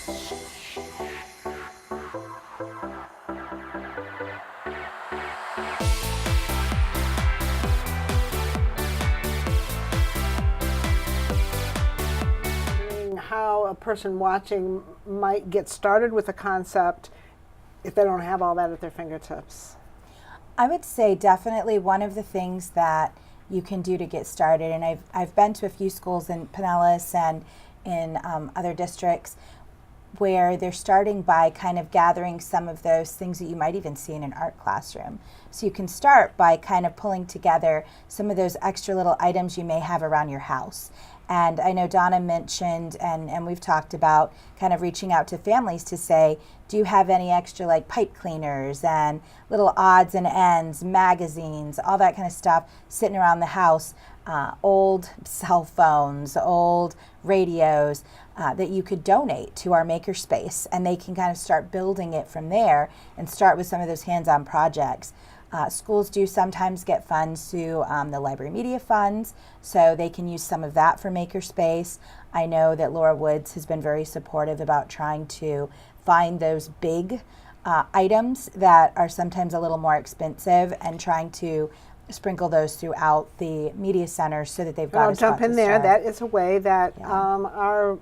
How a person watching might get started with a concept if they don't have all that at their fingertips. I would say definitely one of the things that you can do to get started, and I've been to a few schools in Pinellas and in other districts where they're starting by kind of gathering some of those things that you might even see in an art classroom. So you can start by kind of pulling together some of those extra little items you may have around your house. And I know Donna mentioned, and we've talked about kind of reaching out to families to say, do you have any extra like pipe cleaners and little odds and ends, magazines, all that kind of stuff sitting around the house, old cell phones, old radios that you could donate to our makerspace, and they can kind of start building it from there and start with some of those hands-on projects. Schools do sometimes get funds through the library media funds, so they can use some of that for makerspace. I know that Laura Woods has been very supportive about trying to find those big items that are sometimes a little more expensive and trying to sprinkle those throughout the media centers so that they've got I'll a spot jump in to there. start. That is a way that our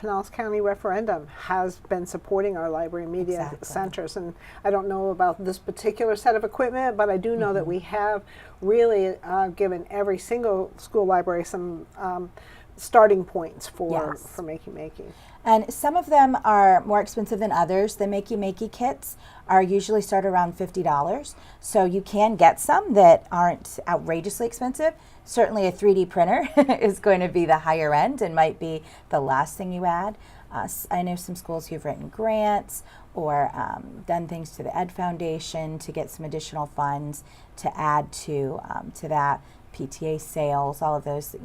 Pinellas County referendum has been supporting our library media centers. And I don't know about this particular set of equipment, but I do know that we have really given every single school library some starting points for Makey Makey. And some of them are more expensive than others. The Makey Makey kits are usually start around $50. So you can get some that aren't outrageously expensive. Certainly a 3D printer is going to be the higher end and might be the last thing you add. I know some schools who've written grants or done things to the Ed Foundation to get some additional funds to add to that. PTA sales, all of those,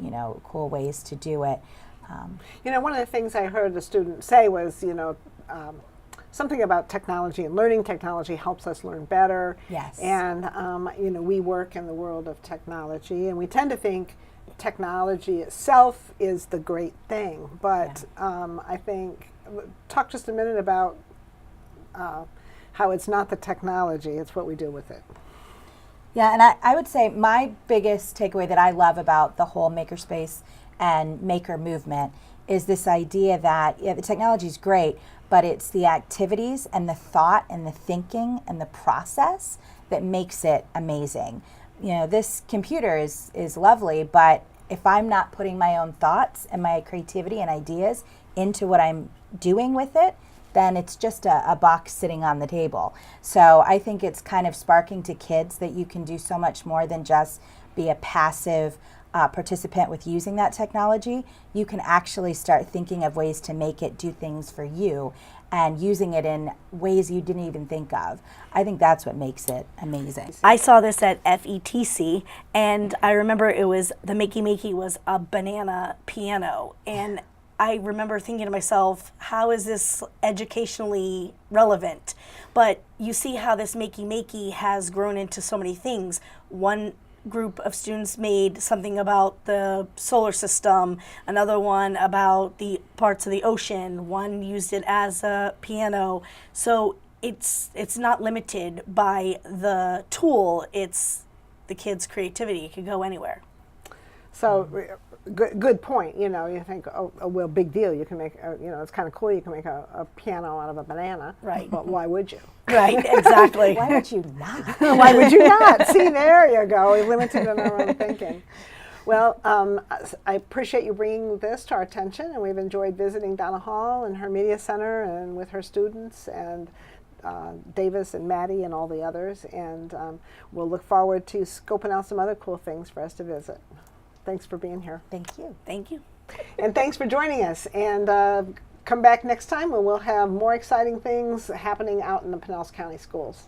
cool ways to do it. One of the things I heard the student say was, something about technology and learning technology helps us learn better. Yes. And, we work in the world of technology, and we tend to think technology itself is the great thing. But I think, talk just a minute about how it's not the technology, it's what we do with it. Yeah, and I would say my biggest takeaway that I love about the whole makerspace and maker movement is this idea that the technology is great, but it's the activities and the thought and the thinking and the process that makes it amazing. This computer is lovely, but if I'm not putting my own thoughts and my creativity and ideas into what I'm doing with it, then it's just a box sitting on the table. So I think it's kind of sparking to kids that you can do so much more than just be a passive participant with using that technology. You can actually start thinking of ways to make it do things for you and using it in ways you didn't even think of. I think that's what makes it amazing. I saw this at FETC, and I remember the Makey Makey was a banana piano, and I remember thinking to myself, how is this educationally relevant? But you see how this Makey Makey has grown into so many things. One group of students made something about the solar system, another one about the parts of the ocean, one used it as a piano. So it's not limited by the tool, it's the kids' creativity. It could go anywhere. So good point. You think, well, big deal. You can make, it's kind of cool. You can make a piano out of a banana. Right. But why would you? Right, exactly. Why would you not? Why would you not? See, there you go. We're limited in our own thinking. Well, I appreciate you bringing this to our attention, and we've enjoyed visiting Donna Hall and her media center and with her students and Davis and Maddie and all the others. And we'll look forward to scoping out some other cool things for us to visit. Thanks for being here. Thank you. Thank you. And thanks for joining us. And come back next time when we'll have more exciting things happening out in the Pinellas County schools.